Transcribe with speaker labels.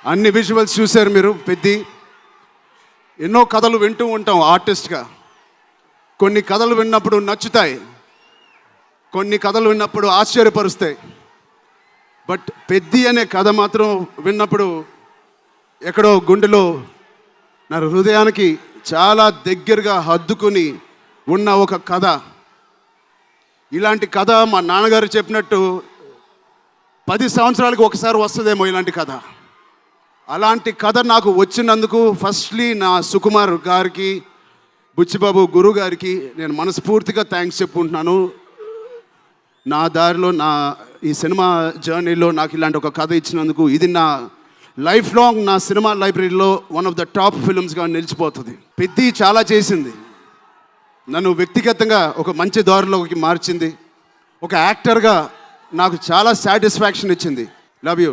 Speaker 1: అన్ని విజువల్స్ చూశారు మీరు. పెద్ది ఎన్నో కథలు వింటూ ఉంటాం ఆర్టిస్ట్గా. కొన్ని కథలు విన్నప్పుడు నచ్చుతాయి, కొన్ని కథలు విన్నప్పుడు ఆశ్చర్యపరుస్తాయి. బట్ పెద్ది అనే కథ మాత్రం విన్నప్పుడు ఎక్కడో గుండెలో నా హృదయానికి చాలా దగ్గరగా హద్దుకుని ఉన్న ఒక కథ. ఇలాంటి కథ మా నాన్నగారు చెప్పినట్టు 10 సంవత్సరాలకు ఒకసారి వస్తుందేమో ఇలాంటి కథ. అలాంటి కథ నాకు వచ్చినందుకు ఫస్ట్లీ నా సుకుమార్ గారికి, బుచ్చిబాబు గురువు గారికి నేను మనస్ఫూర్తిగా థ్యాంక్స్ చెప్పుకుంటున్నాను. నా దారిలో, నా ఈ సినిమా జర్నీలో నాకు ఇలాంటి ఒక కథ ఇచ్చినందుకు. ఇది నా లైఫ్ లాంగ్ నా సినిమా లైబ్రరీలో వన్ ఆఫ్ ద టాప్ ఫిల్మ్స్గా నిలిచిపోతుంది. పెద్ది చాలా చేసింది, నన్ను వ్యక్తిగతంగా ఒక మంచి దారిలోకి మార్చింది. ఒక యాక్టర్గా నాకు చాలా సాటిస్ఫాక్షన్ ఇచ్చింది. Love you.